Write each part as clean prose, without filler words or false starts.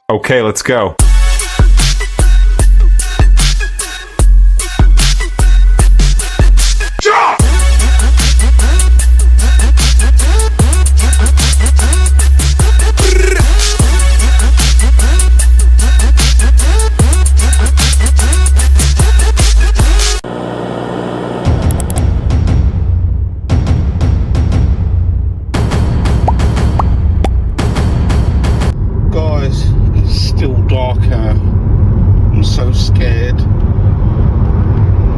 Okay, let's go. Guys, it's still dark out. I'm so scared.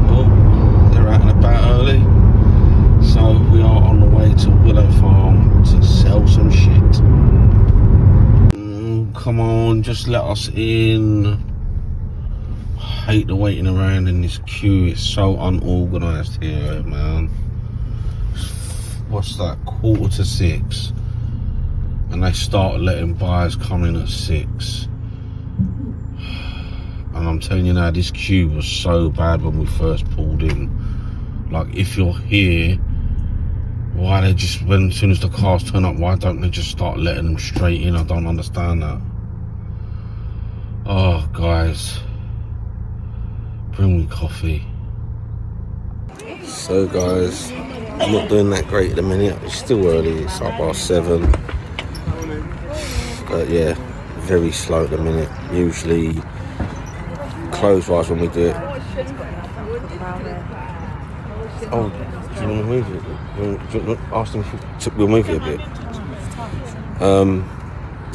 Oh, they're out and about early. So we are on the way to Willow Farm to sell some shit. Come on, just let us in. I hate the waiting around in this queue. It's so unorganised here, man. What's that, 5:45? And they start letting buyers come in at 6. And I'm telling you now, this queue was so bad when we first pulled in. Like, if you're here, why they just, as soon as the cars turn up, why don't they just start letting them straight in? I don't understand that. Oh, guys, bring me coffee. So guys, I'm not doing that great at the minute. It's still early, it's up past 7. But yeah, very slow at the minute. Usually clothes-wise when we do it. Oh, do you want to move it? Do you want to ask them if we'll move it a bit?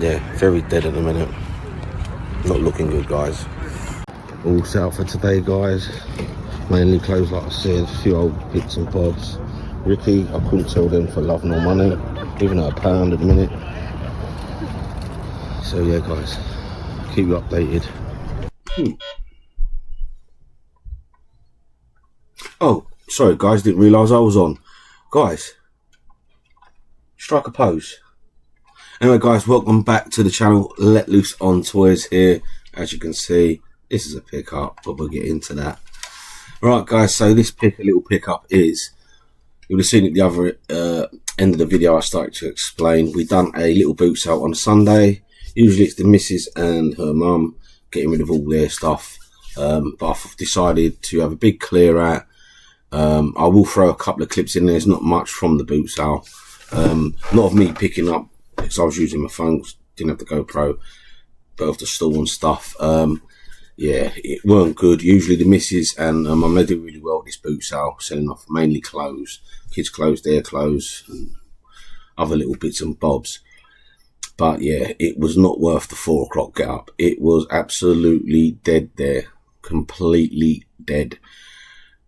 Yeah, very dead at the minute. Not looking good, guys. All set up for today, guys. Mainly clothes, like I said, a few old bits and bobs. Ricky, I couldn't sell them for love nor money, even at £1 at the minute. So yeah, guys, keep you updated. Oh, sorry guys, didn't realise I was on. Guys, strike a pose. Anyway guys, welcome back to the channel. Letlooseontoys here. As you can see, this is a pickup, but we'll get into that. Right guys, so this little pickup is, you would have seen at the other end of the video I started to explain. We done a little boot sale on a Sunday. Usually it's the missus and her mum getting rid of all their stuff. But I've decided to have a big clear out. I will throw a couple of clips in there. There's not much from the boot sale. A lot of me picking up, because I was using my phone, didn't have the GoPro, but off the stall and stuff. Yeah, it weren't good. Usually the missus and my mum, they do really well at this boot sale, selling off mainly clothes, kids' clothes, their clothes, and other little bits and bobs. But yeah, it was not worth the 4 o'clock get up. It was absolutely dead there, completely dead.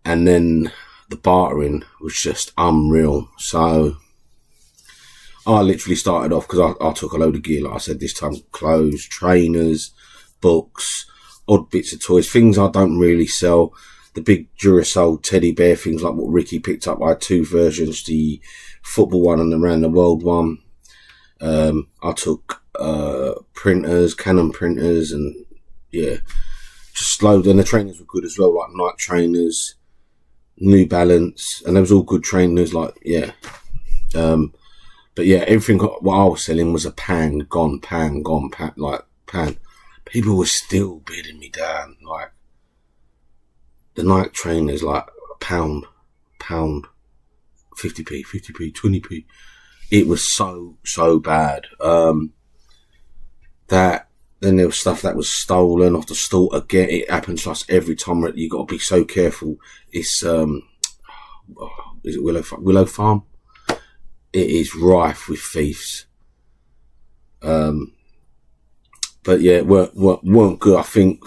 And then the bartering was just unreal. So I literally started off, because I took a load of gear, like I said, this time clothes, trainers, books, odd bits of toys, things I don't really sell. The big Duracell teddy bear things like what Ricky picked up. I had 2 versions, the football one and the around the world one. I took printers, Canon printers, and yeah, just loads. And the trainers were good as well, like Nike trainers, New Balance, and there was all good trainers, like yeah. But yeah, everything what I was selling was a pan gone, like pan. People were still bidding me down, like the Nike trainers, like pound, 50p, 20p. It was so bad. That then there was stuff that was stolen off the stall. Again, it happens to us every time. You got to be so careful. It's is it Willow Farm? It is rife with thieves. But yeah, it weren't good. I think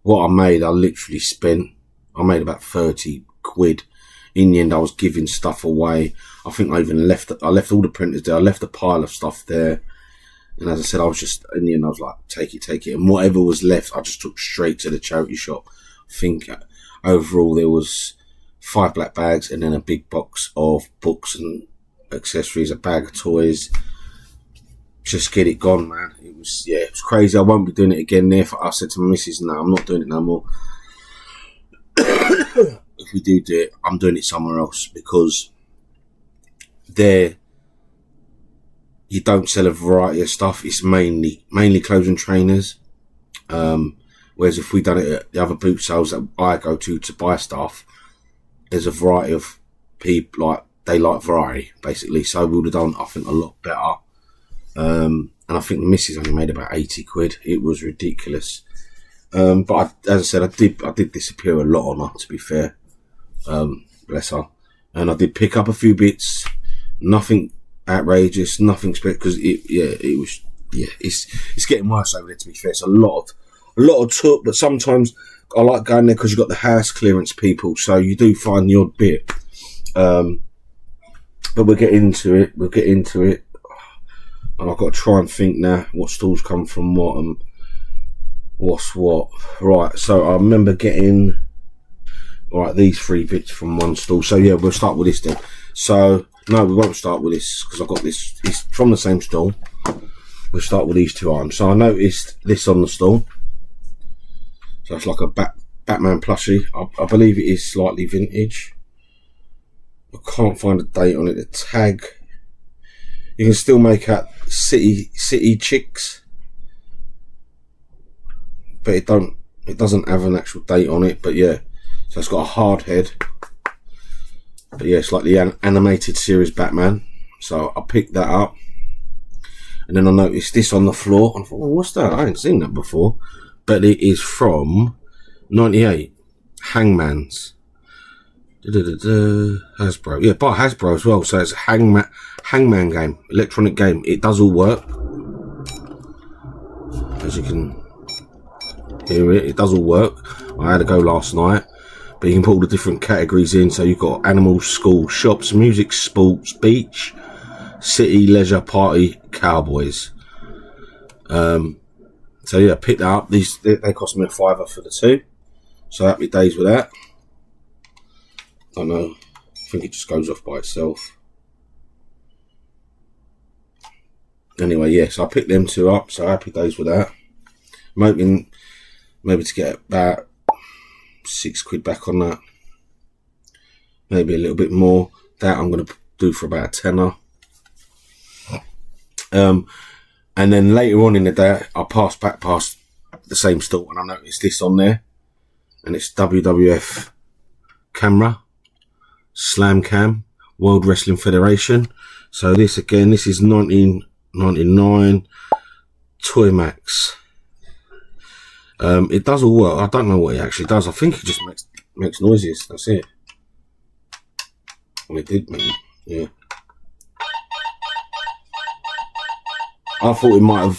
what I made, I made about 30 quid. In the end, I was giving stuff away. I think I left all the printers there. I left a pile of stuff there. And as I said, I was just, in the end, I was like, take it. And whatever was left, I just took straight to the charity shop. I think overall there was 5 black bags and then a big box of books and accessories, a bag of toys. Just get it gone, man. It was crazy. I won't be doing it again there. I said to my missus, no, I'm not doing it no more. If we do it, I'm doing it somewhere else, because you don't sell a variety of stuff. It's mainly clothes and trainers. Whereas if we done it at the other boot sales that I go to buy stuff, there's a variety of people, like, they like variety, basically. So we would have done, I think, a lot better. And I think the missus only made about 80 quid. It was ridiculous. But as I said, I did disappear a lot on her, to be fair. Bless her. And I did pick up a few bits. Nothing outrageous, nothing special, because it's getting worse over there, to be fair. It's a lot of took, but sometimes I like going there because you've got the house clearance people, so you do find the odd bit. But we'll get into it. And I've got to try and think now what stalls come from what and what's what. Right, so I remember getting these 3 bits from one stall. So yeah, we'll start with this then. So no, we won't start with this because I've got this. It's from the same stall. We'll start with these 2 items. So I noticed this on the stall. So it's like a Batman plushie. I believe it is slightly vintage. I can't find a date on it. The tag, you can still make out City Chicks, but it doesn't have an actual date on it. But yeah, so it's got a hard head. But yeah, it's like the animated series Batman. So I picked that up, and then I noticed this on the floor. And I thought, well, what's that? I ain't seen that before. But it is from '98, Hangman's. Hasbro, yeah, by Hasbro as well. So it's a Hangman game, electronic game. It does all work, as you can hear it. It does all work. I had a go last night, but you can put all the different categories in. So you've got animals, school, shops, music, sports, beach, city, leisure, party, cowboys. So yeah, picked that up. They cost me £5 for the 2. So happy days with that. I don't know. I think it just goes off by itself. Anyway, yeah, so I picked them 2 up. So happy days with that. I'm hoping maybe to get about £6 back on that. Maybe a little bit more. That I'm going to do for about a tenner. And then later on in the day, I passed past the same store and I noticed this on there. And it's WWF camera. Slam Cam, World Wrestling Federation. So this again, this is 1999 Toy Max. It does all work. I don't know what it actually does. I think it just makes noises. That's it. Well, it did, man. Yeah. I thought it might have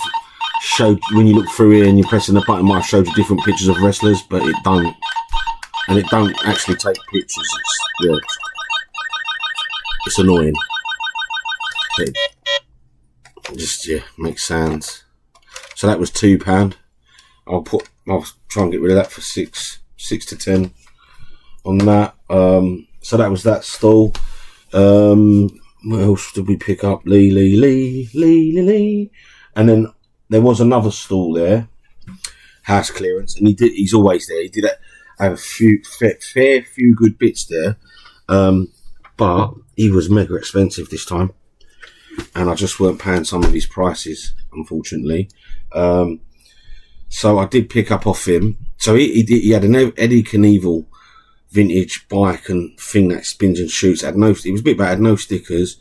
showed, when you look through here and you're pressing the button, it might have showed you different pictures of wrestlers, but it don't. And it don't actually take pictures. It's annoying. It just makes sounds. So that was £2. I'll try and get rid of that for 6 to 10 on that. So that was that stall. What else did we pick up? Lee. And then there was another stall there, house clearance, and he's always there. He did have a fair few good bits there, but he was mega expensive this time, and I just weren't paying some of his prices, unfortunately. So I did pick up off him. So he had an Eddie Knievel vintage bike and thing that spins and shoots. It was a bit bad, had no stickers.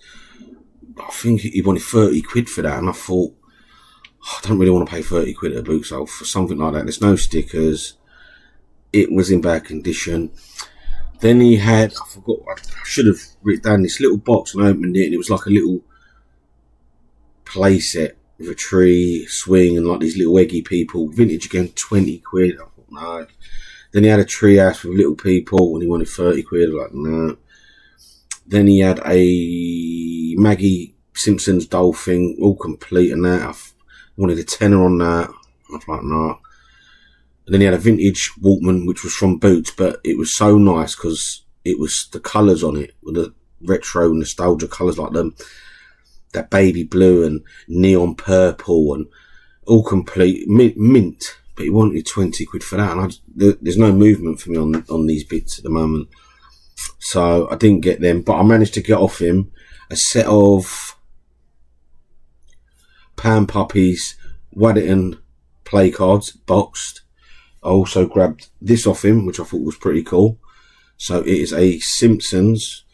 I think he wanted £30 for that, and I thought, I don't really want to pay £30 at a boot sale for something like that. There's no stickers. It was in bad condition. Then he had, I forgot, I should have written down this little box, and I opened it, and it was like a little play set with a tree, swing, and like these little eggy people. Vintage again, £20. I thought, no. Then he had a tree house with little people, and he wanted £30. I was like, no. Then he had a Maggie Simpson's doll thing, all complete, and that. I wanted a tenner on that. I was like, no. And then he had a vintage Walkman, which was from Boots, but it was so nice because it was the colours on it, with the retro nostalgia colours like them, that baby blue and neon purple and all complete, mint. But he wanted £20 for that, and there's no movement for me on these bits at the moment, so I didn't get them. But I managed to get off him a set of Pan Puppies Waddington play cards boxed. I also grabbed this off him, which I thought was pretty cool. So it is a Simpsons,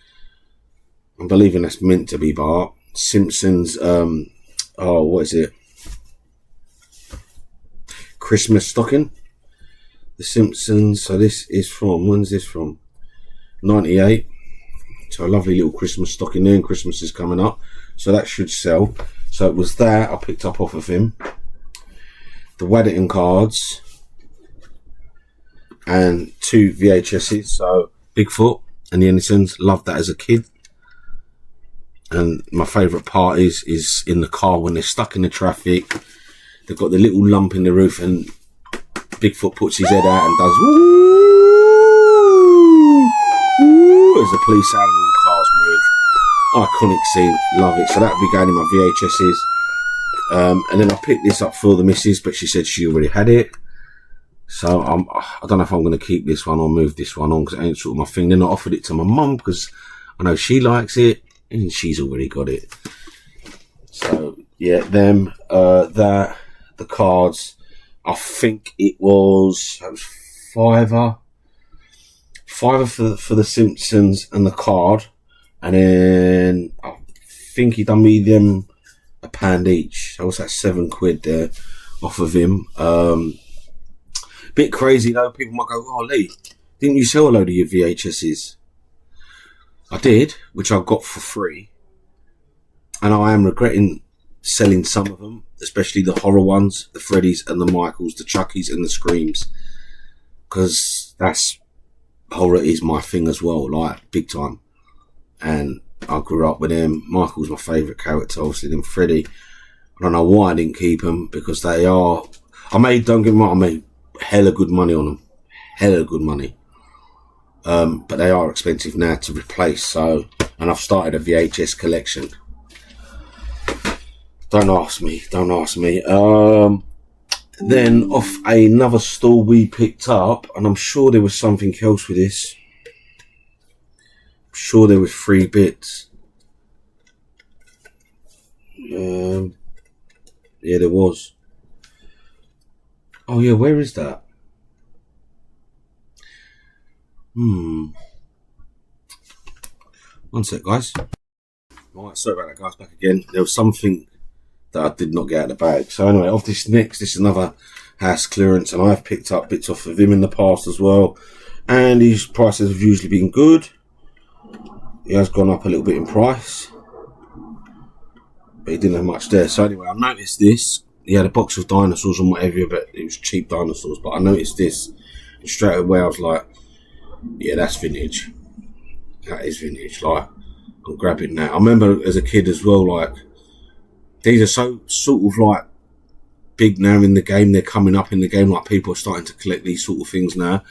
I'm believing that's meant to be Bart, Simpsons, what is it? Christmas stocking. The Simpsons, so this is from, when's this from? 98. So a lovely little Christmas stocking there, and Christmas is coming up. So that should sell. So it was that I picked up off of him. The Waddington cards. And 2 VHSs. So Bigfoot and the Innocents. Loved that as a kid. And my favourite part is in the car when they're stuck in the traffic. They've got the little lump in the roof and Bigfoot puts his head out and does woo, woo, as the police siren and the cars move. Iconic scene, love it. So that'll be going in my VHSs. And then I picked this up for the missus, but she said she already had it. So I don't know if I'm going to keep this one or move this one on because it ain't sort of my thing. Then I offered it to my mum because I know she likes it and she's already got it. So yeah, them, that, the cards. I think it was £5 for the Simpsons and the card, and then I think he done me them £1 each. So what's that, £7 there off of him. Bit crazy though. People might go, "Oh Lee, didn't you sell a load of your VHSs?" I did, which I got for free, and I am regretting selling some of them, especially the horror ones, the Freddys and the Michaels, the Chuckies and the Screams, because that's horror is my thing as well, like big time. And I grew up with them. Michael's my favourite character, obviously. Then Freddy, I don't know why I didn't keep them because they are. Don't get me wrong, I made hella good money on them, hella good money. But they are expensive now to replace. So, and I've started a VHS collection. Don't ask me. Then off another store we picked up, and I'm sure there was something else with this. I'm sure there was 3 bits. Yeah, there was. Oh yeah, where is that? One sec, guys. Right, sorry about that, guys. Back again. There was something that I did not get out of the bag. So anyway, off this next, this is another house clearance, and I've picked up bits off of him in the past as well, and his prices have usually been good. He has gone up a little bit in price, but he didn't have much there. So anyway, I noticed this. He had a box of dinosaurs and whatever, but it was cheap dinosaurs. But I noticed this, and straight away I was like, yeah, that's vintage. That is vintage. Like, I'm grabbing that. I remember as a kid as well, like, these are so sort of like big now in the game. They're coming up in the game. Like, people are starting to collect these sort of things now.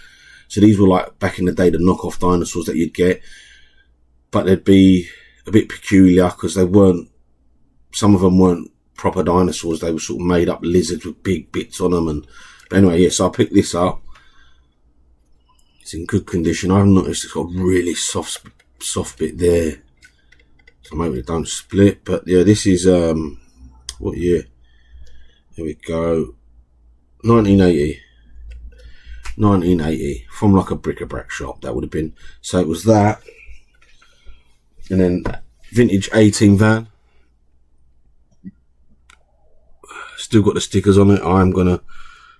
So these were like back in the day, the knockoff dinosaurs that you'd get, but they'd be a bit peculiar because they weren't. Some of them weren't proper dinosaurs. They were sort of made up lizards with big bits on them. But anyway, yeah. So I picked this up. It's in good condition. I've noticed it's got a really soft bit there. So maybe it don't split. But yeah, this is what year? Here we go. 1980 from like a bric-a-brac shop. That would have been. So it was that, and then vintage 18 van. Still got the stickers on it. I'm gonna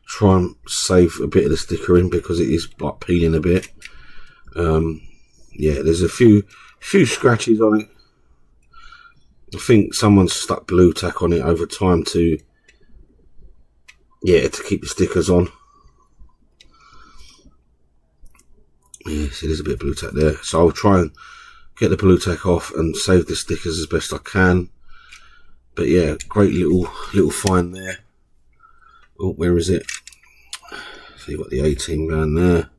try and save a bit of the sticker in because it is like peeling a bit. Yeah, there's a few scratches on it. I think someone's stuck blue tack on it over time to keep the stickers on. Yeah, see, there's a bit of blue tack there. So I'll try and get the blue tack off and save the stickers as best I can. But yeah, great little find there. Oh, where is it? So you've got the 18 van there.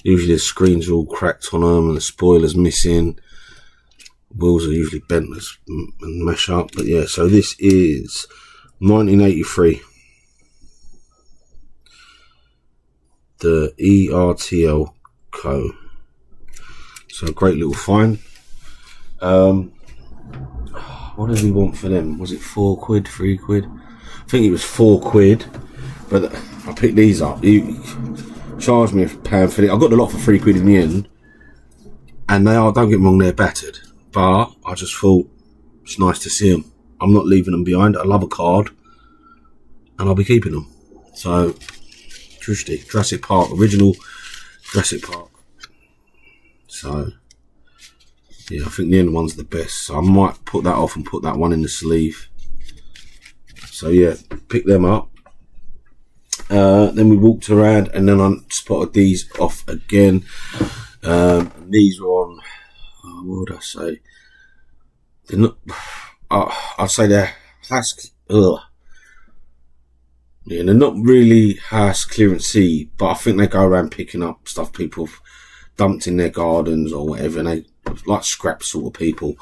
Usually the screens are all cracked on them and the spoiler's missing. Wheels are usually bent and mash up. But yeah, so this is 1983. The ERTL Co. So great little find. What What did he want for them? Was it 4 quid, 3 quid? I think it was 4 quid. But I picked these up. He charged me £1 for it. I got the lot for 3 quid in the end. And they are, don't get me wrong, they're battered. But I just thought it's nice to see them. I'm not leaving them behind. I love a card. And I'll be keeping them. So, Jurassic Park, original Jurassic Park. So, yeah, I think the end one's the best. So I might put that off and put that one in the sleeve. So yeah, pick them up. Then we walked around and then I spotted these off again. These were on, what would I say? They're not, I'd say they're Hask. Yeah, they're not really house clearance C, but I think they go around picking up stuff people have dumped in their gardens or whatever, and they like scrap sort of people.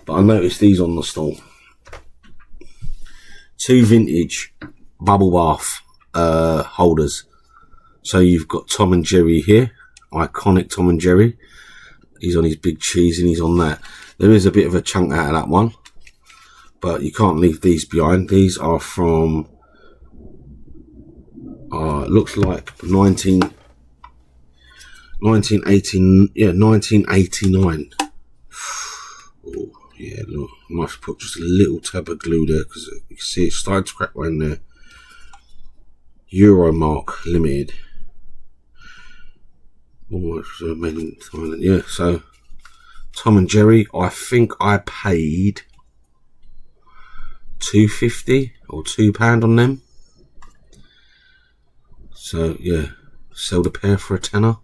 But I noticed these on the stall. 2 vintage bubble bath holders. So you've got Tom and Jerry here, iconic Tom and Jerry. He's on his big cheese and he's on that. There is a bit of a chunk out of that one, but you can't leave these behind. These are from it looks like 1989. Oh, yeah, look, I might have put just a little tab of glue there because you can see it's starting to crack right in there. Euromark Limited. Almost made in Thailand. Yeah, so Tom and Jerry, I think I paid £2.50 or £2 on them. So yeah, sell the pair for £10.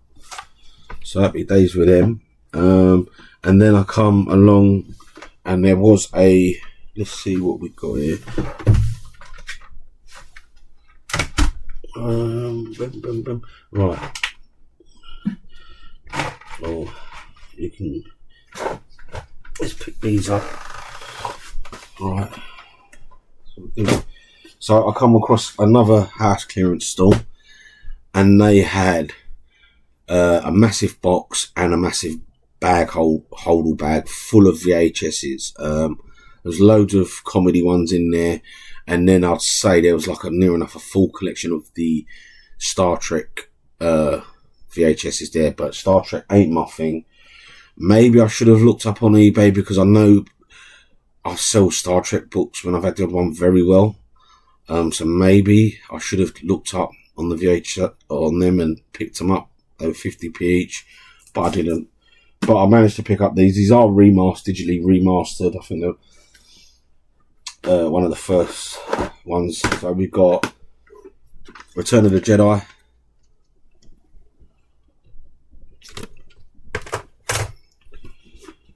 So happy days with them. And then I come along and there was a, let's see what we got here. Right. Oh, you can, let's pick these up. Right. So I come across another house clearance store and they had a massive box and a massive bag, holdall bag full of VHSs. There's loads of comedy ones in there, and then I'd say there was like near enough a full collection of the Star Trek VHSs there, but Star Trek ain't my thing. Maybe I should have looked up on eBay because I know I sell Star Trek books when I've had the odd one very well. So maybe I should have looked up on the VHS on them and picked them up. They were 50p each, but I didn't. But I managed to pick up these. These are digitally remastered. I think they're one of the first ones. So we've got Return of the Jedi.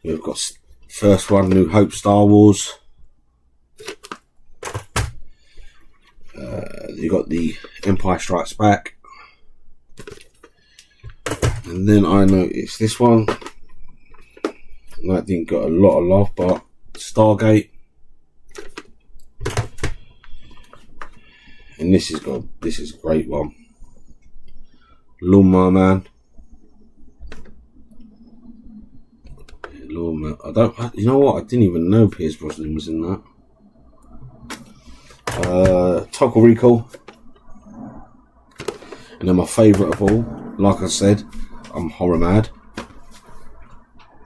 We've got first one, New Hope, Star Wars. You've got the Empire Strikes Back. And then I noticed this one. That didn't get a lot of love, but Stargate. And this is a great one. Lawnmower Man. Lawnmower. You know what? I didn't even know Pierce Brosnan was in that. Total Recall. And then my favourite of all, like I said, I'm horror mad.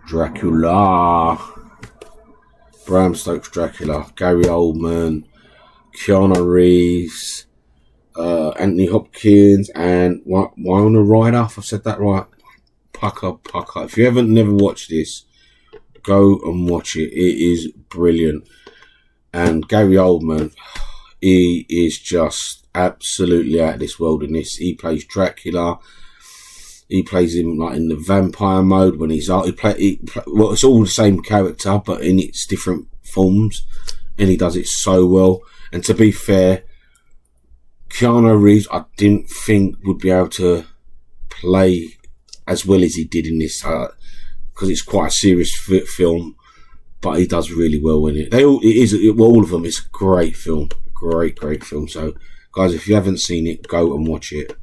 Dracula. Bram Stoker's Dracula. Gary Oldman. Keanu Reeves. Anthony Hopkins. And Winona Ryder, if I said that right. Pucker. If you haven't never watched this, go and watch it. It is brilliant. And Gary Oldman, he is just absolutely out of this world in this. He plays Dracula. He plays him like in the vampire mode when he's out. Well, it's all the same character, but in its different forms, and he does it so well. And to be fair, Keanu Reeves, I didn't think would be able to play as well as he did in this, because it's quite a serious film. But he does really well in it. All of them. It's a great film. Great film. So, guys, if you haven't seen it, go and watch it.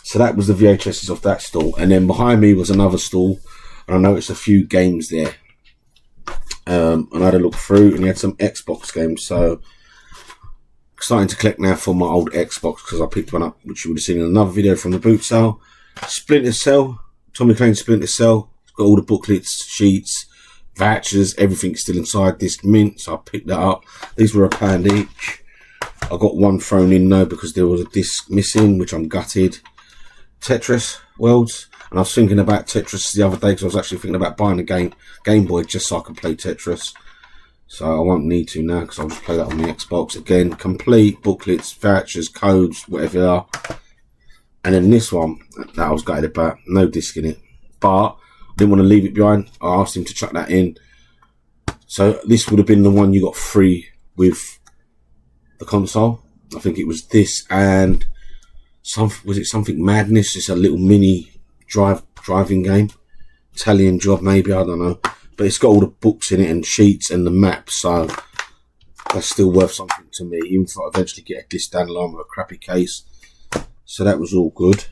So that was the VHSs off that stall. And then behind me was another stall. And I noticed a few games there. and I had a look through, and he had some Xbox games. So starting to collect now for my old Xbox, because I picked one up, which you would have seen in another video from the boot sale. Splinter Cell, Tommy Clancy Splinter Cell. It's got all the booklets, sheets, vouchers, everything still inside this mint, so I picked that up. These were £1 each. I got one thrown in though because there was a disc missing, which I'm gutted. Tetris Worlds, and I was thinking about Tetris the other day because I was actually thinking about buying a Game Boy just so I can play Tetris. So I won't need to now because I'll just play that on the Xbox. Again, complete booklets, vouchers, codes, whatever they are. And then this one that I was gutted about, no disc in it, but I didn't want to leave it behind. I asked him to chuck that in. So this would have been the one you got free with the console. I think it was this and was it something Madness? It's a little mini driving game. Italian Job maybe, I don't know. But it's got all the books in it and sheets and the maps, so that's still worth something to me, even if I eventually get a disc down the line with a crappy case. So that was all good.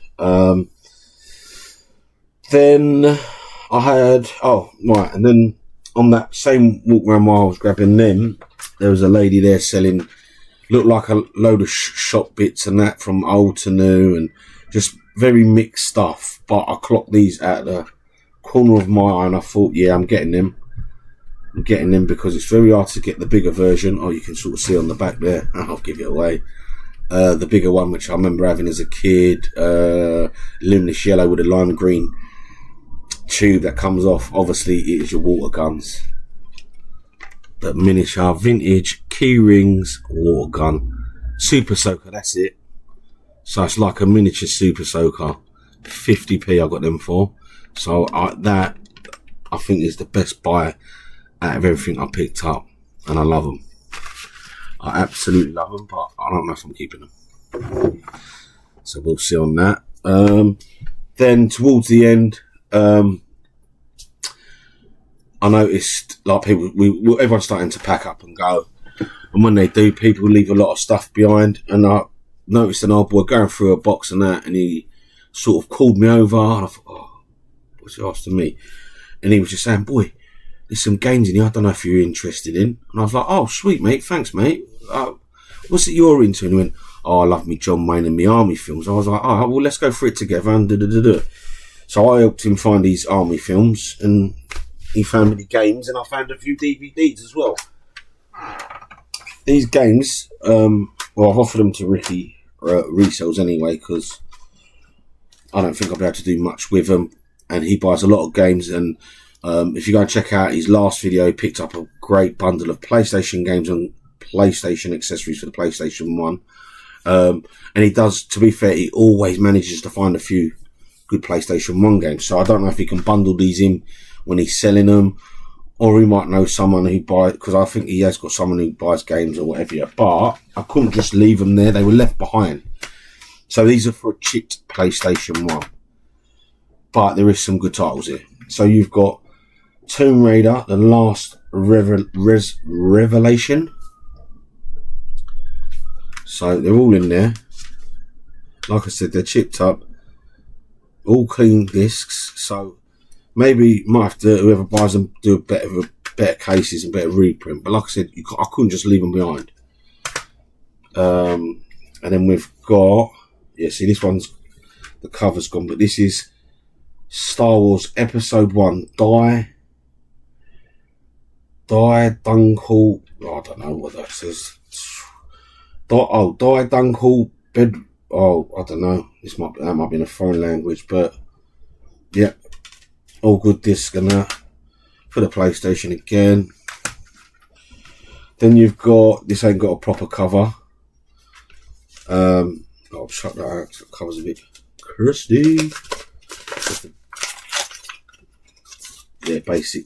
Then I had, and then on that same walk around while I was grabbing them, there was a lady there selling, looked like a load of shop bits and that from old to new and just very mixed stuff. But I clocked these at the corner of my eye and I thought, yeah, I'm getting them. I'm getting them because it's very hard to get the bigger version. Oh, you can sort of see on the back there. I'll give it away. The bigger one, which I remember having as a kid, luminous yellow with a lime green tube that comes off. Obviously, it is your water guns. But miniature, vintage, key rings, water gun. Super Soaker, that's it. So it's like a miniature Super Soaker. 50p I got them for. So that, I think, is the best buy out of everything I picked up. And I love them. I absolutely love them, but I don't know if I'm keeping them. So we'll see on that. Then towards the end, I noticed like everyone's starting to pack up and go. And when they do, people leave a lot of stuff behind. And I noticed an old boy going through a box and that, and he sort of called me over. And I thought, oh, what's he asking me? And he was just saying, boy, there's some games in here I don't know if you're interested in. And I was like, oh, sweet, mate. Thanks, mate. What's it you're into? And he went, oh, I love me John Wayne and me Army films. I was like, oh, well, let's go for it together. And So I helped him find these Army films, and he found me the games, and I found a few DVDs as well. These games, well, I've offered them to Ricky resells anyway, because I don't think I'll be able to do much with them. And he buys a lot of games, and if you go and check out his last video, he picked up a great bundle of PlayStation games and PlayStation accessories for the PlayStation 1. And he does, to be fair, he always manages to find a few good PlayStation 1 games. So I don't know if he can bundle these in when he's selling them, or he might know someone who buys, because I think he has got someone who buys games or whatever. Yeah. But I couldn't just leave them there. They were left behind. So these are for a chipped PlayStation 1. But there is some good titles here. So you've got Tomb Raider, The Last Revelation. So they're all in there. Like I said, they're chipped up. All clean discs. So maybe might have to, whoever buys them, do better cases and better reprint. But like I said, I couldn't just leave them behind. And then we've got, yeah, see this one's, the cover's gone, but this is Star Wars Episode 1, Die Dunkel, oh, I don't know what that says. Die Dunkel Bed, oh, I don't know. That might be in a foreign language, but yeah, all good disc and that for the PlayStation again. Then you've got, this ain't got a proper cover. I'll shut that out, the cover's a bit crusty. Yeah, basic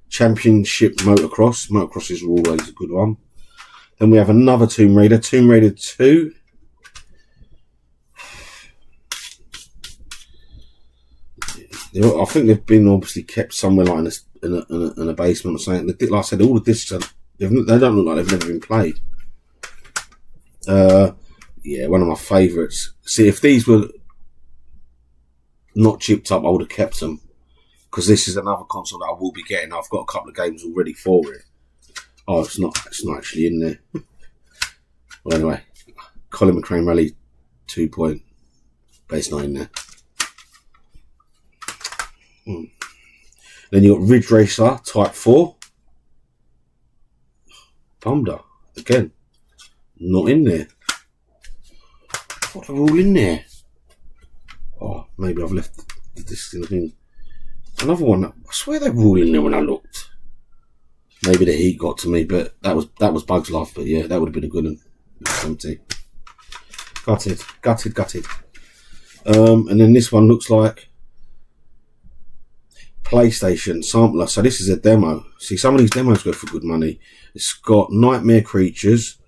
Championship Motocross. Motocross is always a good one. Then we have another Tomb Raider, Tomb Raider 2. I think they've been obviously kept somewhere like in a basement or something. Like I said, all the discs they don't look like they've never been played. Yeah, one of my favourites. See, if these were not chipped up, I would have kept them, because this is another console that I will be getting. I've got a couple of games already for it. Oh, it's not actually in there. Well, anyway, Colin McRae Rally 2 point, but it's not in there. Then you got Ridge Racer Type 4. Bumder again, not in there. I thought they were all in there. Oh, maybe I've left the discs in the thing. Another one. I swear they were all in there when I looked. Maybe the heat got to me, but that was Bugs Life. But yeah, that would have been a good one. It's empty. Gutted. And then this one looks like PlayStation sampler. So this is a demo. See, some of these demos go for good money. It's got Nightmare Creatures,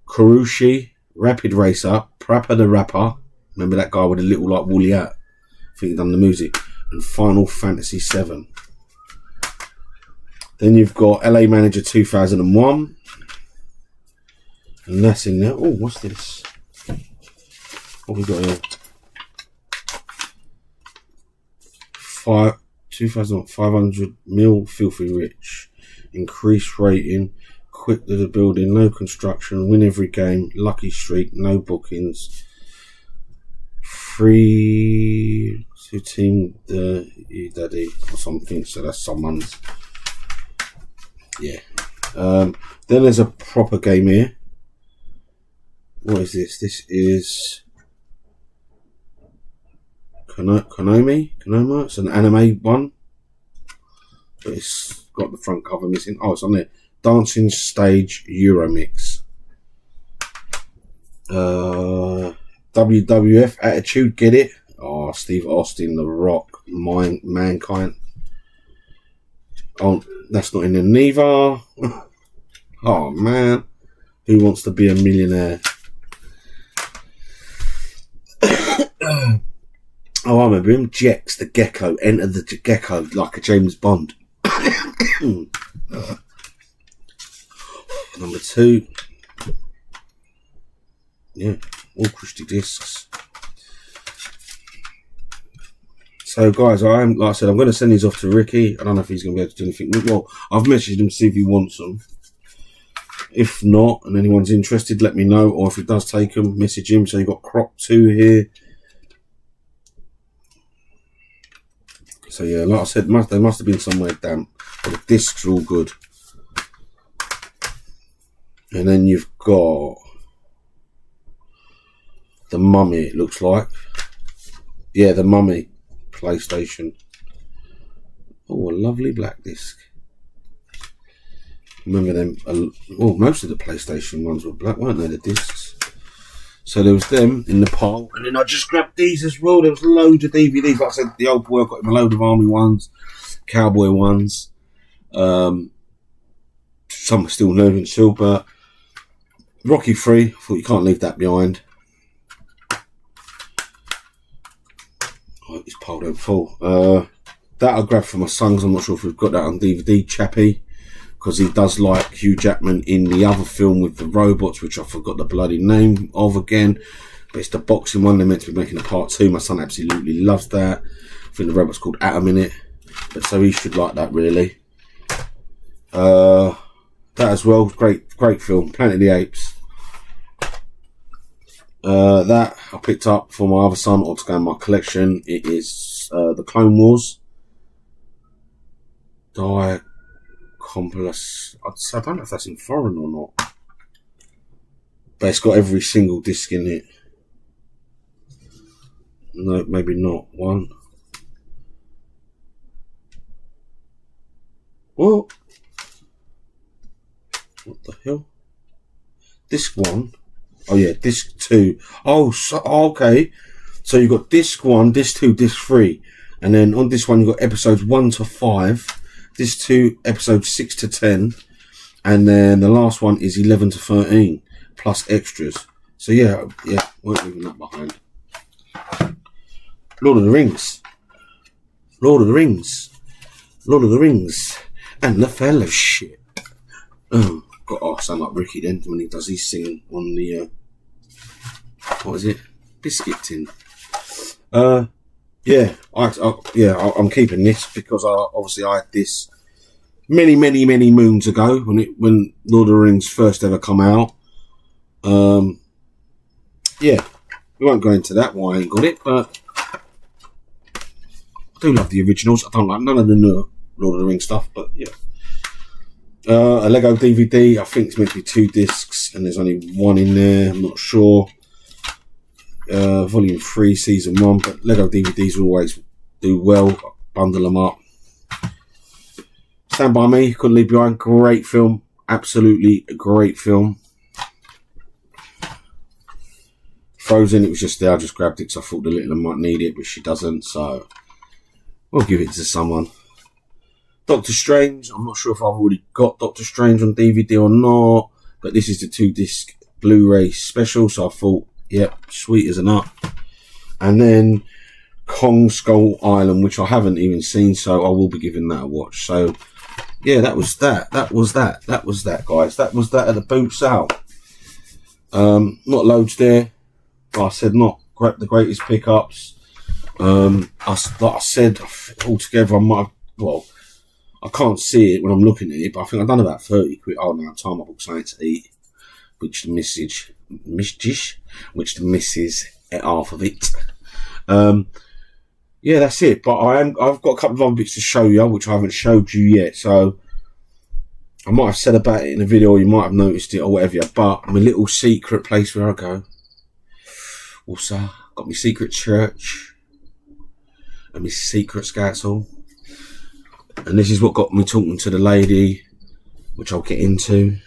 Karushi, Rapid Racer, Prappa the Rapper. Remember that guy with a little like woolly hat? I think he done the music. And Final Fantasy 7. Then you've got LA Manager 2001. And that's in there. Oh, what's this? What we got here? 2,500 mil Filthy Rich. Increased rating. Quick to the building. No construction. Win every game. Lucky streak. No bookings. Free to team the daddy or something. So that's someone's. Yeah. Then there's a proper game here. What is this? This is Konoma. It's an anime one, but it's got the front cover missing. Oh, it's on there. Dancing Stage Euromix. WWF Attitude, get it? Oh, Steve Austin, The Rock, Mankind. Oh, that's not in there neither. Oh man, Who Wants to Be a Millionaire? Oh, I remember him. Jex the Gecko. Enter the Gecko like a James Bond. Number 2. Yeah, all crusty discs. So, guys, like I said, I'm going to send these off to Ricky. I don't know if he's going to be able to do anything. Well, I've messaged him to see if he wants them. If not, and anyone's interested, let me know. Or if he does take them, message him. So, you've got Crop 2 here. So yeah, like I said, they must have been somewhere damp. But the discs are all good. And then you've got The Mummy, it looks like. Yeah, The Mummy PlayStation. Oh, a lovely black disc. Remember them? Well, most of the PlayStation ones were black, weren't they, the discs? So there was them in the pile, and then I just grabbed these as well. There was loads of DVDs. Like I said, the old boy got him a load of Army ones, Cowboy ones. Some are still new and still, but Rocky 3, I thought you can't leave that behind. Oh, it's piled out full. That I grabbed for my sons. I'm not sure if we've got that on DVD, Chappie, because he does like Hugh Jackman in the other film with the robots, which I forgot the bloody name of again. But it's the boxing one. They're meant to be making a part 2. My son absolutely loves that. I think the robot's called Atom in it. But so he should like that, really. That as well. Great film. Planet of the Apes. That I picked up for my other son or to go in my collection. It is the Clone Wars. Complex. I don't know if that's in foreign or not, but it's got every single disc in it. No, maybe not. One. What the hell? Disc 1. Oh yeah, disc 2. Oh, so, okay. So you've got disc 1, disc 2, disc 3, and then on this one you've got episodes 1 to 5. This 2 episodes 6 to 10, and then the last one is 11 to 13 plus extras. So yeah, weren't leaving that behind. Lord of the Rings, and the Fellowship. Oh, God, I sound like Ricky then when he does his singing on the what is it? Biscuit tin. yeah, I'm keeping this because obviously I had this many moons ago when Lord of the Rings first ever come out. Yeah, we won't go into that why I ain't got it, but I do love the originals. I don't like none of the new Lord of the Rings stuff, but yeah. A Lego DVD, I think it's meant to be 2 discs, and there's only 1 in there, I'm not sure. Volume 3, Season 1, but Lego DVDs always do well, bundle them up. Stand By Me, Couldn't Leave Behind, great film, absolutely a great film. Frozen, it was just there, I just grabbed it because I thought the little one might need it, but she doesn't, so we'll give it to someone. Doctor Strange, I'm not sure if I've already got Doctor Strange on DVD or not, but this is the 2-disc Blu-ray special, so I thought, yep, sweet as a nut. And then Kong Skull Island, which I haven't even seen, so I will be giving that a watch. So, yeah, that was that, guys. That was that at the boot sale. Not loads there. Like I said, not the greatest pickups. Like I said, altogether, I might have, well, I can't see it when I'm looking at it, but I think I've done about 30 quid. Oh, no, time I booked something to eat, which the missus ate half of it. Yeah, that's it. But I've got a couple of other bits to show you, which I haven't showed you yet. So I might have said about it in a video, or you might have noticed it, or whatever. But my little secret place where I go. Also, got my secret church and my secret scouts hall. And this is what got me talking to the lady, which I'll get into.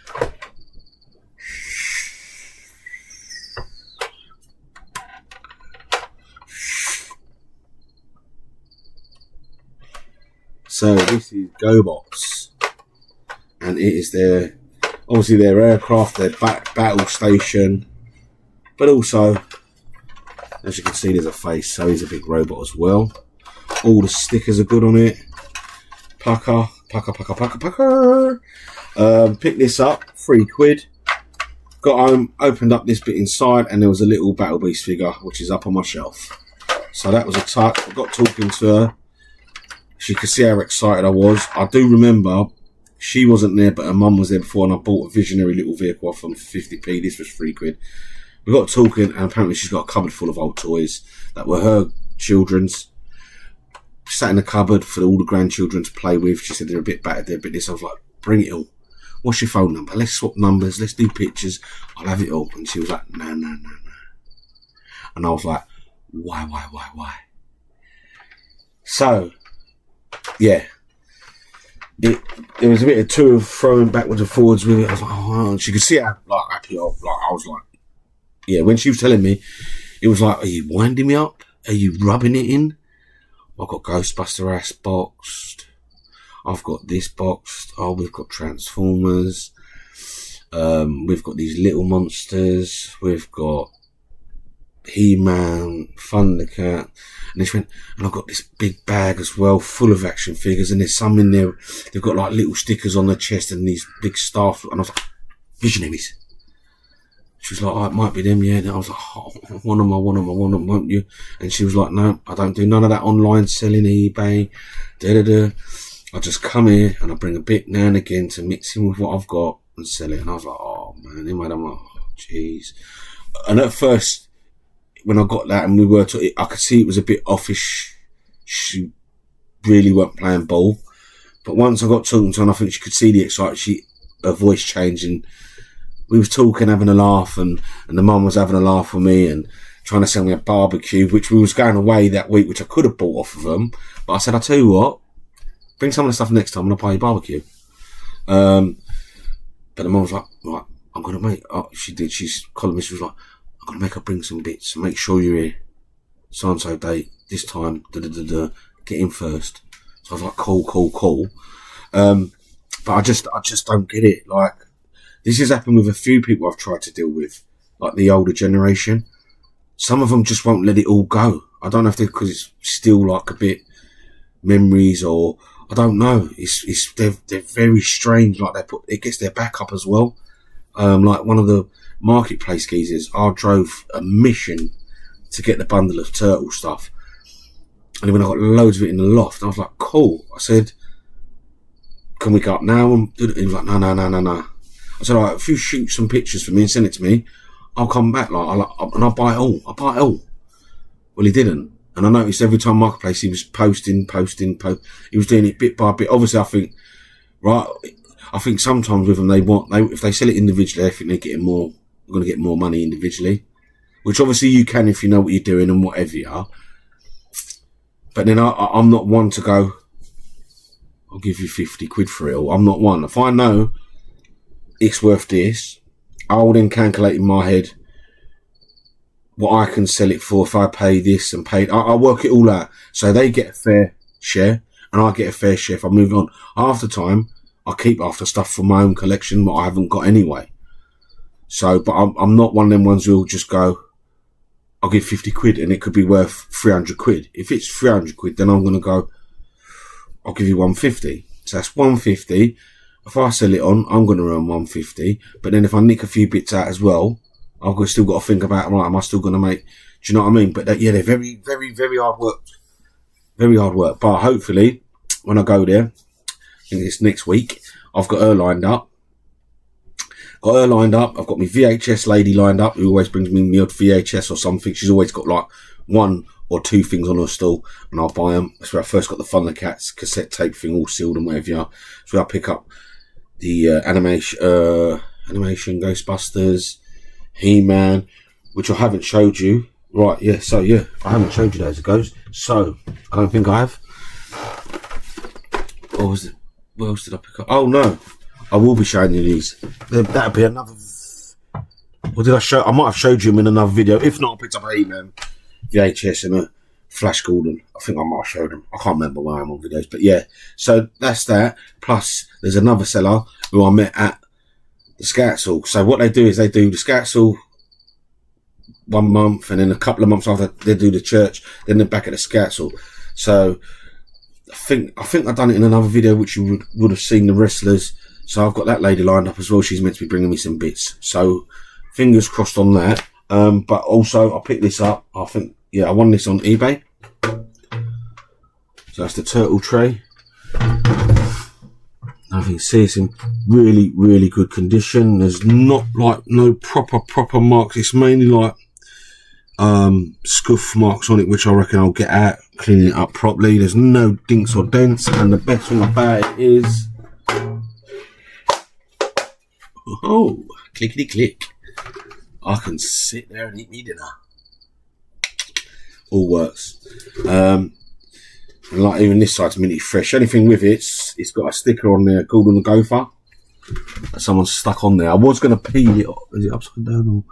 So this is GoBots, and it is obviously their aircraft, their battle station, but also, as you can see, there's a face, so he's a big robot as well. All the stickers are good on it. Pucker. Picked this up, 3 quid. Got home, opened up this bit inside, and there was a little Battle Beast figure, which is up on my shelf. So that was a touch. I got talking to her. She could see how excited I was. I do remember she wasn't there, but her mum was there before, and I bought a visionary little vehicle off them for 50p. This was 3 quid. We got talking, and apparently she's got a cupboard full of old toys that were her children's. Sat in the cupboard for all the grandchildren to play with. She said they're a bit battered, they're a bit this. I was like, bring it all. What's your phone number? Let's swap numbers. Let's do pictures. I'll have it all. And she was like, no. And I was like, why? So, yeah. There was a bit of to and throwing backwards and forwards with it. I was like, oh, and she could see how happy I was like, yeah, when she was telling me, it was like, are you winding me up? Are you rubbing it in? I've got Ghostbuster ass boxed. I've got this boxed. Oh, we've got Transformers. We've got these little monsters. We've got He-Man, Thundercat. And I've got this big bag as well, full of action figures. And there's some in there. They've got like little stickers on their chest and these big staff. And I was like, visionaries. She was like, oh, it might be them, yeah. And I was like, oh, one of them, won't you? And she was like, no, I don't do none of that online selling, eBay, I just come here and I bring a bit now and again to mix in with what I've got and sell it. And I was like, oh, man. Anyway, I'm like, oh, jeez. And at first, when I got that and we were talking, I could see it was a bit offish. She really weren't playing ball. But once I got talking to her, and I think she could see the excitement, her voice changing. We was talking, having a laugh, and the mum was having a laugh with me and trying to sell me a barbecue, which we was going away that week, which I could have bought off of them. But I said, I'll tell you what, bring some of the stuff next time and I'll buy you barbecue. But the mum was like, right, I'm going to make, oh, she did, she's columnist, was like, I'm going to make her bring some bits, make sure you're here, so-and-so date, this time, get in first. So I was like, cool. But I just don't get it, like, this has happened with a few people I've tried to deal with, like the older generation. Some of them just won't let it all go. I don't know if because it's still like a bit memories, or I don't know. They're very strange. Like it gets their back up as well. Like one of the marketplace geezers, I drove a mission to get the bundle of turtle stuff, And then I got loads of it in the loft. I was like, cool. I said, can we go up now and do it? He was like, no. I said, all right, if you shoot some pictures for me and send it to me, I'll come back, and I'll buy it all. Well, he didn't. And I noticed every time Marketplace, he was posting. He was doing it bit by bit. Obviously, I think sometimes with them, if they sell it individually, I think they're going to get more money individually. Which obviously you can if you know what you're doing and whatever you are. But then I'm not one to go, I'll give you 50 quid for it all. I'm not one. If I know it's worth this, I'll then calculate in my head what I can sell it for if I pay this and pay. I'll work it all out. So they get a fair share and I get a fair share if I move on. Half the time, I keep after stuff from my own collection that I haven't got anyway. So, but I'm not one of them ones who'll just go, I'll give 50 quid and it could be worth 300 quid. If it's 300 quid, then I'm going to go, I'll give you 150. So that's 150. If I sell it on, I'm going to earn 150. But then if I nick a few bits out as well, I've still got to think about, right, am I still going to make, do you know what I mean? But yeah, they're very, very, very hard work. Very hard work. But hopefully, when I go there, I think it's next week, I've got her lined up. I've got my VHS lady lined up, who always brings me my odd VHS or something. She's always got like 1 or 2 things on her stall, and I'll buy them. That's where I first got the Thundercats cassette tape thing all sealed and whatever you are. That's where I pick up the animation Ghostbusters, He-Man, which I haven't showed you. Right, yeah, so yeah, I haven't showed you those Ghosts. So, I don't think I have. What was it? What else did I pick up? Oh no, I will be showing you these. That'll be another. What did I show? I might have showed you them in another video. If not, I picked up a He-Man VHS and a Flash Gordon. I think I might have showed them. I can't remember where I'm on videos, but yeah. So that's that. Plus, there's another seller who I met at the Scouts Hall. So what they do is they do the Scouts Hall 1 month, and then a couple of months after they do the church, then they're back at the Scouts Hall. So I think I've done it in another video, which you would have seen the wrestlers. So I've got that lady lined up as well. She's meant to be bringing me some bits. So fingers crossed on that. But also I picked this up. I think, yeah, I won this on eBay. So that's the turtle tray. I think see it's in really, really good condition. There's not like no proper marks. It's mainly like scuff marks on it, which I reckon I'll get out, cleaning it up properly. There's no dinks or dents, and the best thing about it is, oh, clickety click, I can sit there and eat me dinner. All works. And like even this side's minty fresh. Anything with it's got a sticker on there, Gordon the Gopher, that someone's stuck on there. I was going to peel it. Is it upside down or?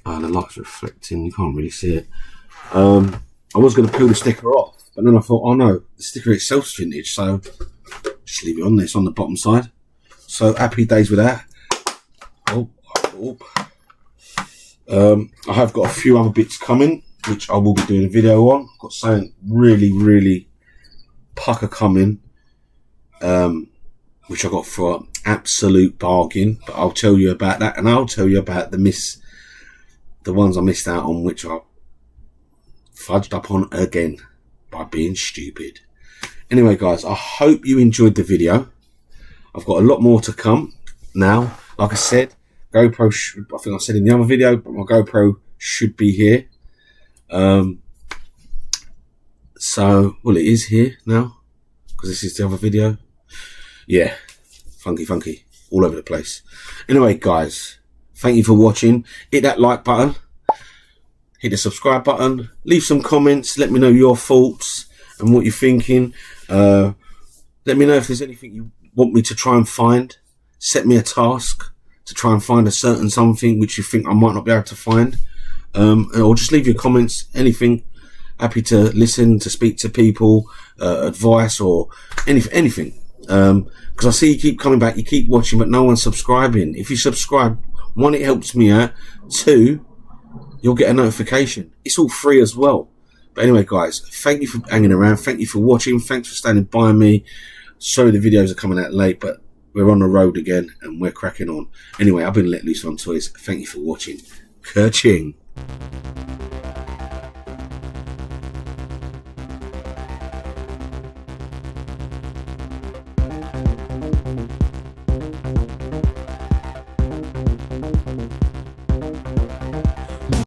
Oh, the light's reflecting. You can't really see it. I was going to peel the sticker off, but then I thought, oh no, the sticker itself's vintage, so just leave it on there. It's on the bottom side. So happy days with that. I have got a few other bits coming, which I will be doing a video on. I've got something really, really pucker coming, which I got for an absolute bargain. But I'll tell you about that, and I'll tell you about the ones I missed out on, which I fudged up on again by being stupid. Anyway, guys, I hope you enjoyed the video. I've got a lot more to come now. Like I said, GoPro, I think I said in the other video, but my GoPro should be here. So, well, it is here now, because this is the other video. Yeah, funky, all over the place. Anyway, guys, thank you for watching. Hit that like button, hit the subscribe button, leave some comments, let me know your thoughts and what you're thinking. Let me know if there's anything you want me to try and find. Set me a task to try and find a certain something which you think I might not be able to find. Or just leave your comments, anything. Happy to listen, to speak to people, advice or anything. Because I see you keep coming back, you keep watching, but no one's subscribing. If you subscribe, 1, it helps me out. 2, you'll get a notification. It's all free as well. But anyway, guys, thank you for hanging around. Thank you for watching. Thanks for standing by me. Sorry the videos are coming out late, but we're on the road again and we're cracking on. Anyway, I've been Letlooseontoys. Thank you for watching. Kerching.